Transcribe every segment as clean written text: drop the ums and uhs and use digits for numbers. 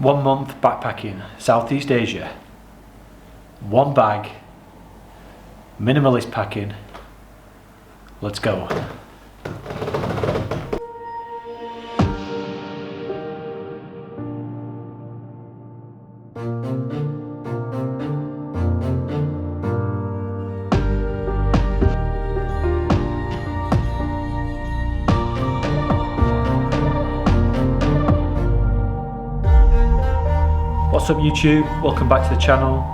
1 month backpacking, Southeast Asia, 1 bag, minimalist packing. Let's go. What's up YouTube? Welcome back to the channel.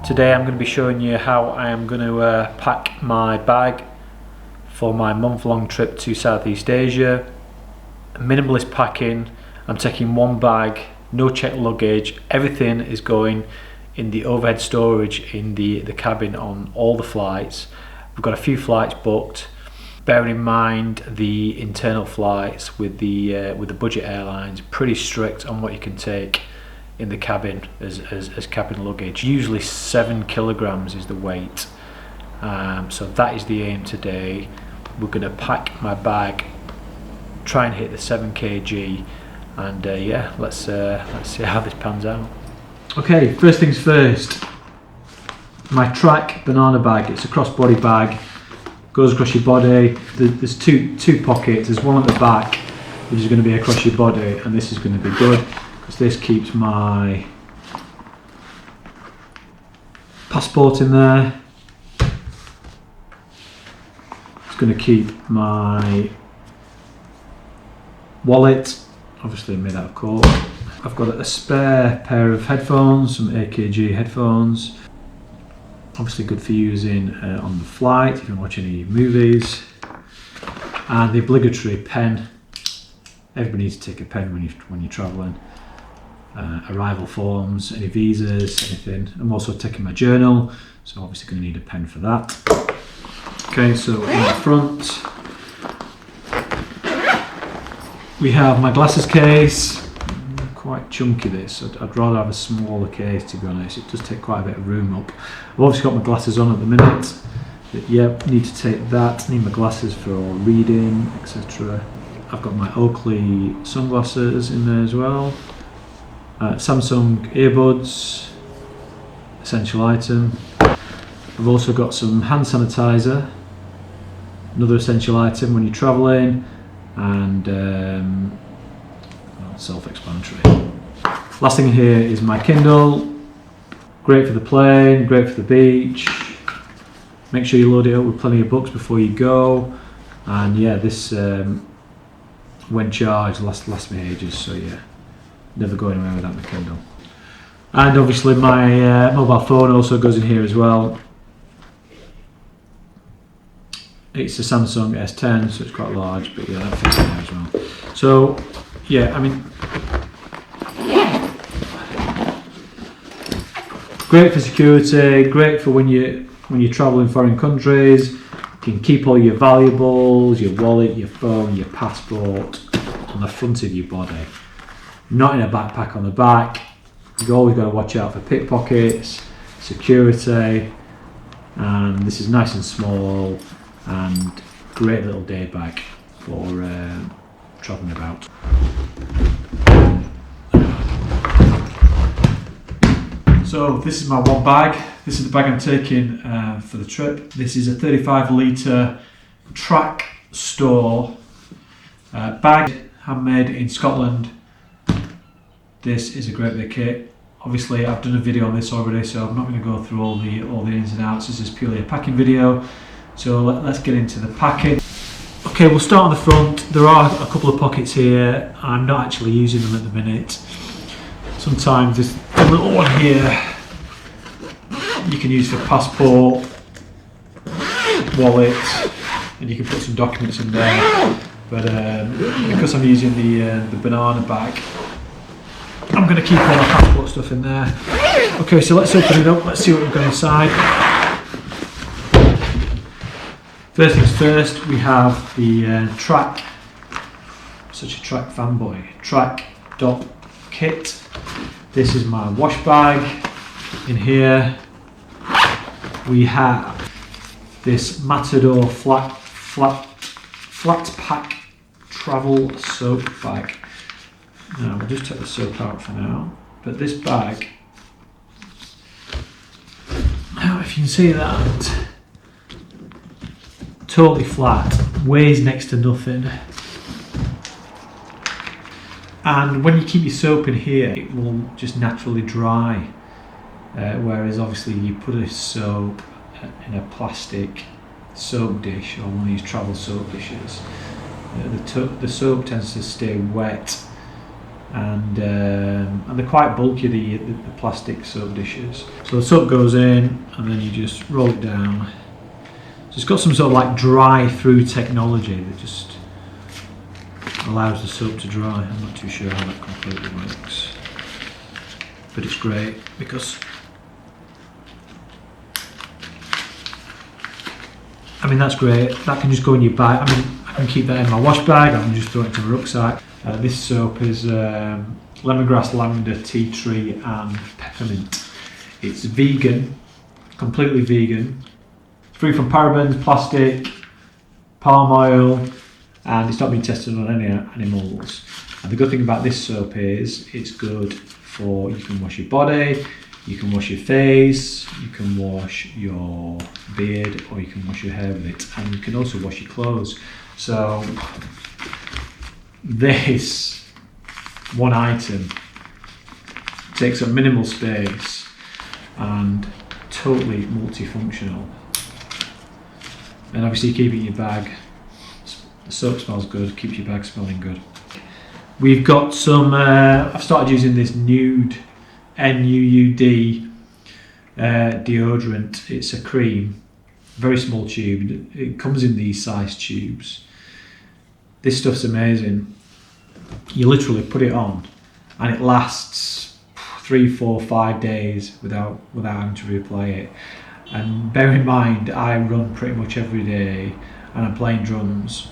Today I'm going to be showing you how I am going to pack my bag for my month-long trip to Southeast Asia. Minimalist packing. I'm taking 1 bag, no checked luggage. Everything is going in the overhead storage in the cabin on all the flights. We've got a few flights booked. Bearing in mind the internal flights with the budget airlines, pretty strict on what you can take in the cabin as cabin luggage. Usually 7 kilograms is the weight, so that is the aim today. We're going to pack my bag, try and hit the 7 kg, and yeah, let's see how this pans out. Okay, first things first, my track banana bag. It's a crossbody bag, goes across your body. There's two pockets. There's one at the back which is going to be across your body, and this is going to be good because this keeps my passport in there. It's going to keep my wallet, obviously made out of cork. I've got a spare pair of headphones, some AKG headphones. Obviously good for using on the flight if you're watching any movies. And the obligatory pen. Everybody needs to take a pen when you're travelling. Arrival forms, any visas, anything. I'm also taking my journal, so obviously going to need a pen for that. Okay, so in the front we have my glasses case. Quite chunky this. I'd rather have a smaller case, to be honest. It does take quite a bit of room up. I've obviously got my glasses on at the minute, but yeah, need to take that. Need my glasses for reading, etc. I've got my Oakley sunglasses in there as well. Samsung earbuds, essential item. I've also got some hand sanitizer, another essential item when you're travelling, and well, self-explanatory. Last thing here is my Kindle. Great for the plane, great for the beach. Make sure you load it up with plenty of books before you go. And yeah, this when charged lasts me ages, so yeah, never go anywhere without my Kindle. And obviously my mobile phone also goes in here as well. It's a Samsung S10, so it's quite large, but yeah, that fits in there as well. So yeah, I mean, great for security, great for when you travel in foreign countries. You can keep all your valuables, your wallet, your phone, your passport on the front of your body. Not in a backpack on the back. You've always got to watch out for pickpockets, security, and this is nice and small and great little day bag for travelling about. So this is my 1 bag. This is the bag I'm taking for the trip. This is a 35 litre track store bag, handmade in Scotland. This is a great big kit. Obviously I've done a video on this already, so I'm not going to go through all the ins and outs. This is purely a packing video. So let's get into the packing. Okay, we'll start on the front. There are a couple of pockets here. I'm not actually using them at the minute. Sometimes there's a little one here you can use for passport, wallet, and you can put some documents in there. But because I'm using the banana bag, I'm going to keep all my passport stuff in there. Okay, so let's open it up. Let's see what we've got inside. First things first, we have the track. Such a track fanboy. Track dop kit. This is my wash bag. In here we have this Matador flat pack travel soap bag. Now we'll just take the soap out for now. But this bag, now if you can see that, totally flat, weighs next to nothing. And when you keep your soap in here, it will just naturally dry. Whereas obviously you put a soap in a plastic soap dish or one of these travel soap dishes, the soap tends to stay wet, and they're quite bulky, the plastic soap dishes. So the soap goes in and then you just roll it down. So it's got some sort of like dry through technology that just allows the soap to dry. I'm not too sure how that completely works, but it's great because that's great. That can just go in your bag. I can keep that in my wash bag. I can just throw it into my rucksack. This soap is lemongrass, lavender, tea tree, and peppermint. It's vegan, completely vegan, free from parabens, plastic, palm oil, and it's not been tested on any animals. And the good thing about this soap is it's good for, you can wash your body, you can wash your face, you can wash your beard, or you can wash your hair with it, and you can also wash your clothes. So this one item takes up minimal space and totally multifunctional. And obviously you keep it in your bag. The soap smells good, keeps your bag smelling good. We've got some, I've started using this Nude, N-U-U-D deodorant. It's a cream, very small tube. It comes in these size tubes. This stuff's amazing. You literally put it on and it lasts 3, 4, 5 days without having to reapply it. And bear in mind, I run pretty much every day and I'm playing drums.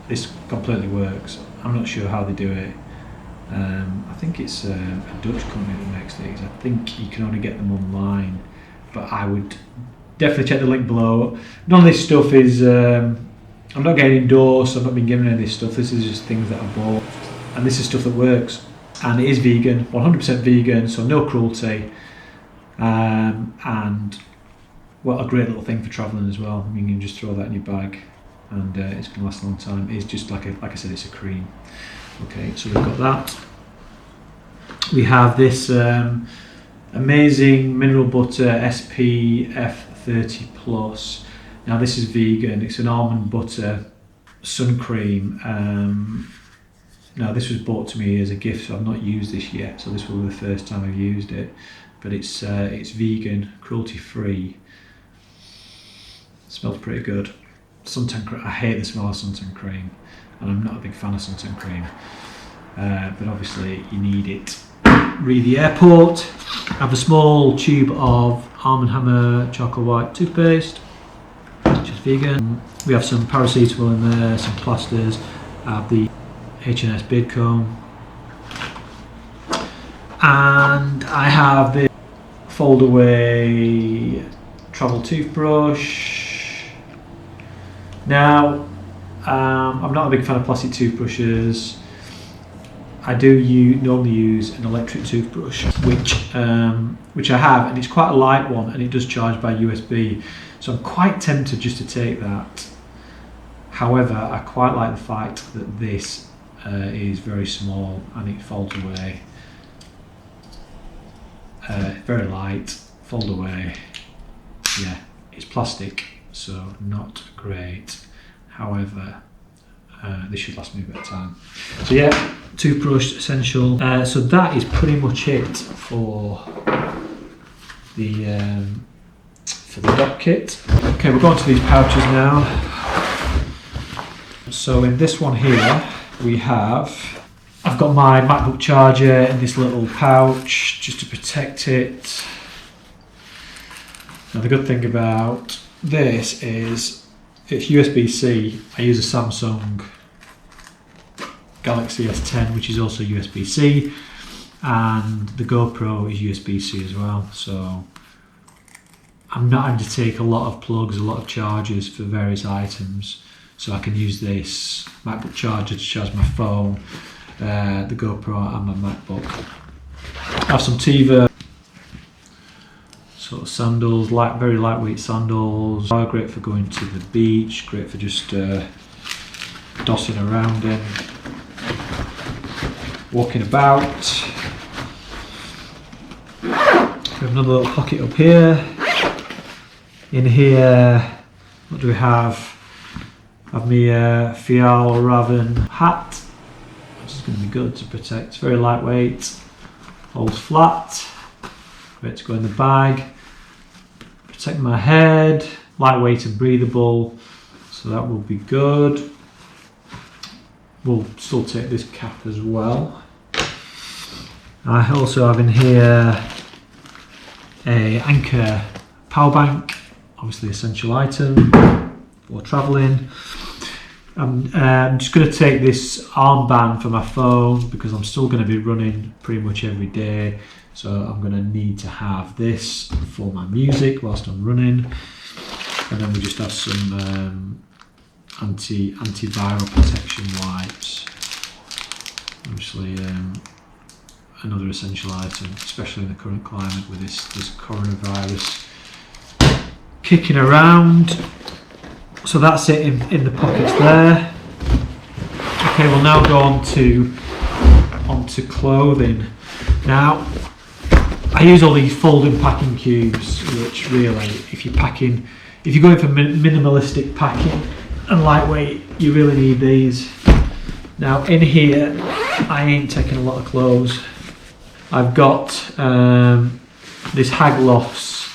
This completely works. I'm not sure how they do it. I think it's a Dutch company that makes these. I think you can only get them online, but I would definitely check the link below. None of this stuff is, I'm not getting endorsed, I've not been given any of this stuff. This is just things that I bought, and this is stuff that works. And it is vegan, 100% vegan, so no cruelty. And well, a great little thing for travelling as well. You can just throw that in your bag and it's going to last a long time. It's just like I said, it's a cream. Okay, so we've got that. We have this amazing mineral butter SPF 30 plus. Now this is vegan. It's an almond butter sun cream. Now this was bought to me as a gift, so I've not used this yet. So this will be the first time I've used it. But it's vegan, cruelty free. Smells pretty good. Suntan cream. I hate the smell of suntan cream, and I'm not a big fan of suntan cream. But obviously you need it. Read the airport. I have a small tube of Arm & Hammer charcoal white toothpaste, which is vegan. We have some paracetamol in there, some plasters. I have the H&S beard comb, and I have the fold away travel toothbrush. Now I'm not a big fan of plastic toothbrushes. I do normally use an electric toothbrush, which I have, and it's quite a light one, and it does charge by USB. So I'm quite tempted just to take that. However, I quite like the fact that this is very small and it folds away. Very light, fold away. Yeah, it's plastic, so not great. However, this should last me a bit of time. So yeah, toothbrush essential. So that is pretty much it for the dock kit. Okay, we're going to these pouches now. So in this one here, I've got my MacBook charger in this little pouch just to protect it. Now the good thing about this is it's USB-C. I use a Samsung Galaxy S10, which is also USB-C, and the GoPro is USB-C as well. So I'm not having to take a lot of plugs, a lot of chargers for various items. So I can use this MacBook charger to charge my phone, the GoPro and my MacBook. I have some Teva sort of sandals, very lightweight sandals. Are great for going to the beach, great for just dossing around in, walking about. We have another little pocket up here. In here, what do we have? I have my Fial Raven hat, which is going to be good to protect. It's very lightweight, holds flat, great to go in the bag. Protect my head, lightweight and breathable, so that will be good. We'll still take this cap as well. I also have in here a Anker power bank, obviously essential item for travelling. I'm just going to take this armband for my phone because I'm still going to be running pretty much every day, so I'm going to need to have this for my music whilst I'm running. And then we just have some antiviral protection wipes. Obviously another essential item, especially in the current climate with this coronavirus kicking around. So that's it in the pockets there. Okay, we'll now go on to clothing. Now, I use all these folding packing cubes, which really, if you're going for minimalistic packing and lightweight, you really need these. Now in here, I ain't taking a lot of clothes. I've got this Haglof's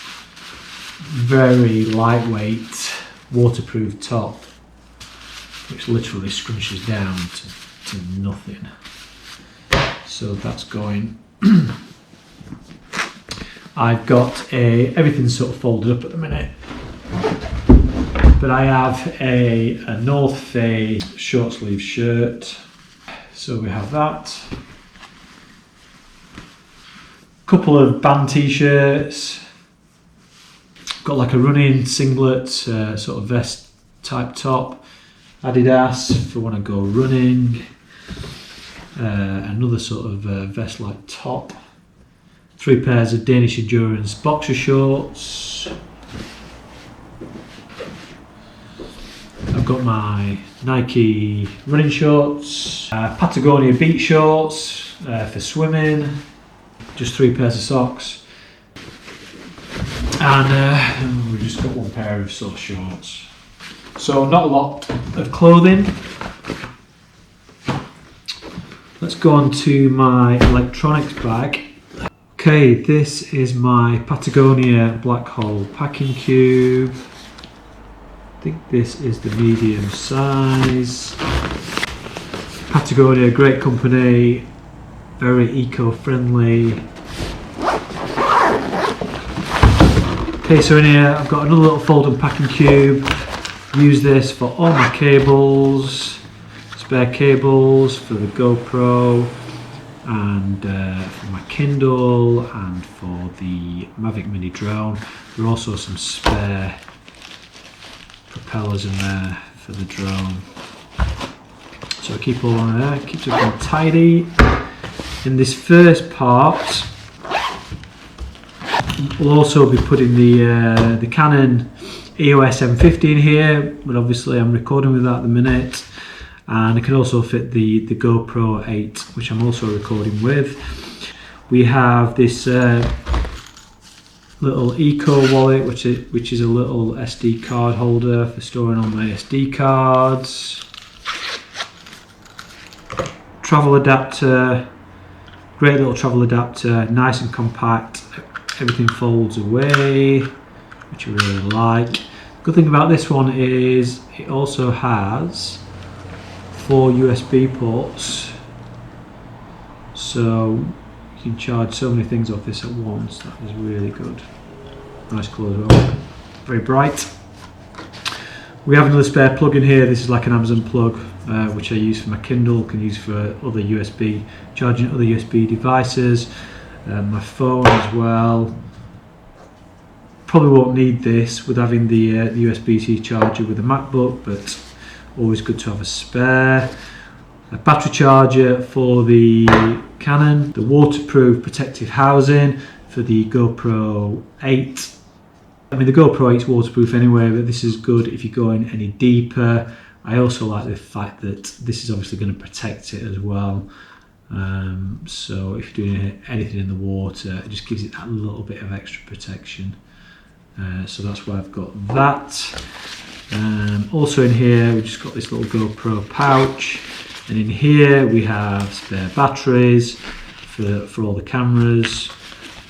very lightweight waterproof top, which literally scrunches down to nothing. So that's going. I've got everything's sort of folded up at the minute, but I have a North Face short sleeve shirt. So we have that. Couple of band t-shirts. Got like a running singlet, sort of vest type top. Adidas for when I go running. Another sort of vest like top. 3 pairs of Danish Endurance boxer shorts. I've got my Nike running shorts, Patagonia beach shorts for swimming, just 3 pairs of socks, and we've just got 1 pair of sort of shorts. So not a lot of clothing. Let's go on to my electronics bag. Okay, this is my Patagonia Black Hole packing cube. I think this is the medium size. Patagonia, great company, very eco-friendly. Okay, so in here I've got another little folding packing cube. Use this for all my cables, spare cables for the GoPro, and for my Kindle, and for the Mavic Mini drone. There are also some spare propellers in there for the drone. So I keep all on there, keeps everything tidy. In this first part, we'll also be putting the Canon EOS M50 in here, but obviously I'm recording with that at the minute. And I can also fit the GoPro 8, which I'm also recording with. We have this little Eco wallet, which is a little SD card holder for storing all my SD cards. Travel adapter, great little travel adapter, nice and compact. Everything folds away, which I really like. Good thing about this one is it also has 4 USB ports, so you can charge so many things off this at once. That is really good. Nice colour as well, very bright. We have another spare plug in here. This is like an Amazon plug, which I use for my Kindle, can use for other USB, charging other USB devices, my phone as well. Probably won't need this with having the USB-C charger with the MacBook, but always good to have a spare. a battery charger for the Canon, the waterproof protective housing for the GoPro 8. I mean, the GoPro 8 is waterproof anyway, but this is good if you're going any deeper. I also like the fact that this is obviously going to protect it as well. So if you're doing anything in the water, it just gives it that little bit of extra protection. So that's why I've got that. Also in here, we've just got this little GoPro pouch. And in here we have spare batteries for all the cameras.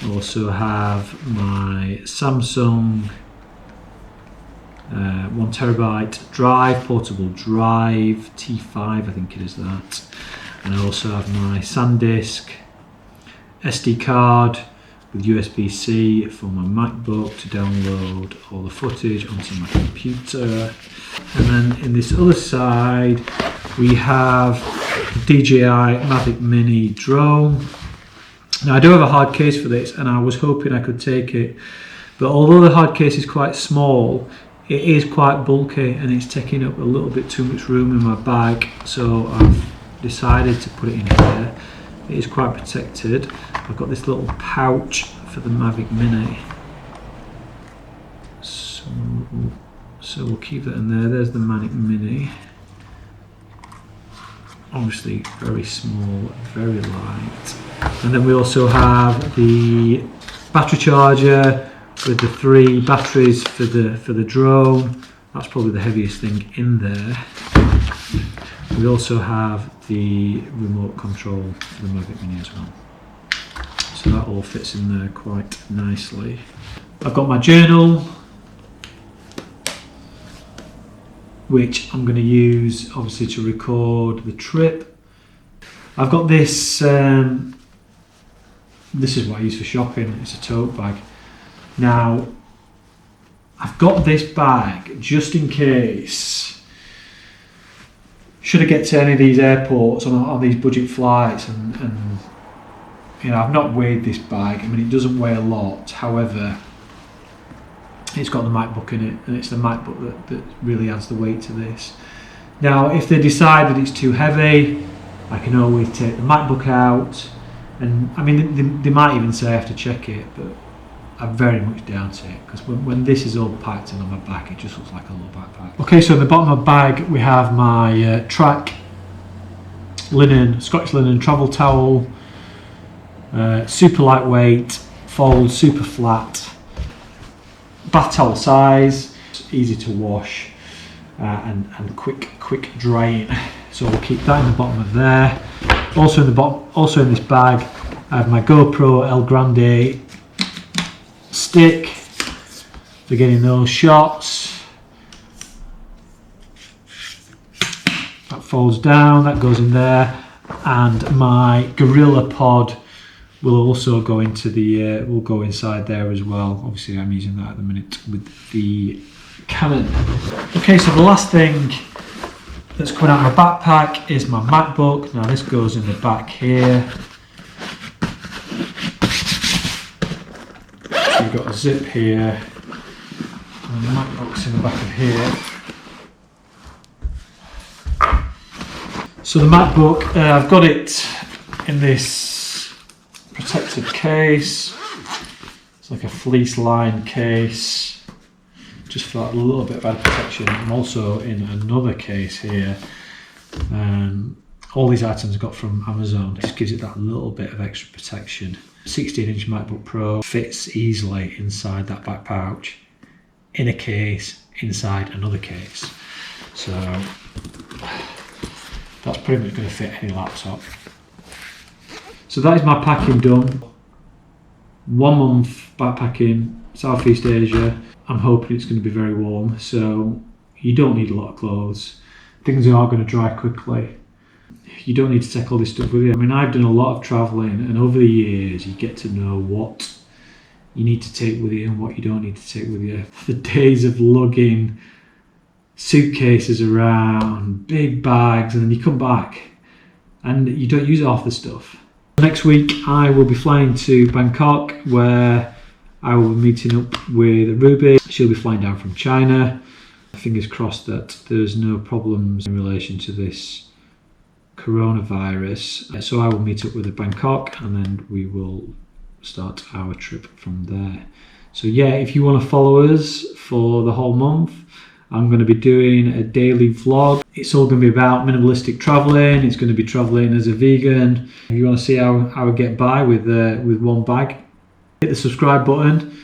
I also have my Samsung 1TB drive, portable drive, T5 I think it is that. And I also have my SanDisk SD card with USB-C for my MacBook to download all the footage onto my computer. And then in this other side we have the DJI Mavic Mini drone. Now I do have a hard case for this and I was hoping I could take it, but although the hard case is quite small, it is quite bulky and it's taking up a little bit too much room in my bag, so I've decided to put it in here. It is quite protected. I've got this little pouch for the Mavic Mini, so we'll keep that in there. There's the Mavic Mini, obviously very small, very light. And then we also have the battery charger with the 3 batteries for the drone. That's probably the heaviest thing in there. We also have the remote control for the Mavic Mini as well. So that all fits in there quite nicely. I've got my journal, which I'm going to use obviously to record the trip. I've got this, this is what I use for shopping, it's a tote bag. Now, I've got this bag just in case, should I get to any of these airports on these budget flights, and you know, I've not weighed this bag. I mean, it doesn't weigh a lot, however, it's got the MacBook in it, and it's the MacBook that really adds the weight to this. Now, if they decide that it's too heavy, I can always take the MacBook out, and I mean, they might even say I have to check it, but I very much doubt it, because when this is all packed in on my back, it just looks like a little backpack. Okay, so at the bottom of my bag we have my track linen, Scottish linen travel towel, super lightweight, folds super flat, bath towel size, easy to wash, and quick drying. So we'll keep that in the bottom of there. Also in this bag, I have my GoPro El Grande stick for getting those shots. That folds down, that goes in there, and my Gorilla Pod will also go into the will go inside there as well. Obviously I'm using that at the minute with the Canon. Okay, so the last thing that's coming out of my backpack is my MacBook. Now this goes in the back here. So you've got a zip here, and the MacBook's in the back of here. So the MacBook, I've got it in this protective case. It's like a fleece lined case, just for that little bit of added protection. I'm also in another case here. All these items I got from Amazon. It just gives it that little bit of extra protection. 16-inch MacBook Pro fits easily inside that back pouch, in a case, inside another case. So that's pretty much going to fit any laptop. So that is my packing done. 1 month backpacking, Southeast Asia. I'm hoping it's going to be very warm, so you don't need a lot of clothes. Things are going to dry quickly. You don't need to take all this stuff with you. I mean, I've done a lot of travelling, and over the years you get to know what you need to take with you and what you don't need to take with you. The days of lugging suitcases around, big bags, and then you come back and you don't use half the stuff. Next week I will be flying to Bangkok, where I will be meeting up with Ruby. She'll be flying down from China. Fingers crossed that there's no problems in relation to this coronavirus. So I will meet up with her Bangkok, and then we will start our trip from there. So yeah, if you want to follow us for the whole month, I'm going to be doing a daily vlog. It's all going to be about minimalistic traveling. It's going to be traveling as a vegan. If you want to see how I get by with one bag, hit the subscribe button,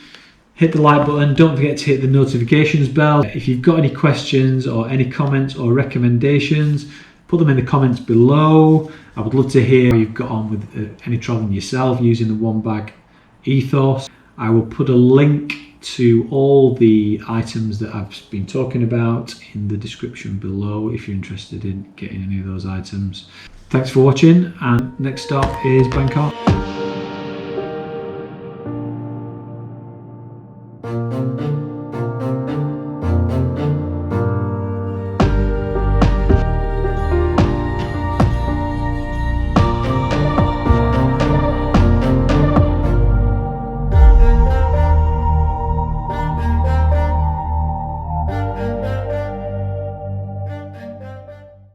hit the like button. Don't forget to hit the notifications bell. If you've got any questions or any comments or recommendations, put them in the comments below. I would love to hear how you've got on with any traveling yourself using the one bag ethos. I will put a link to all the items that I've been talking about in the description below if you're interested in getting any of those items. Thanks for watching, and next stop is Bangkok.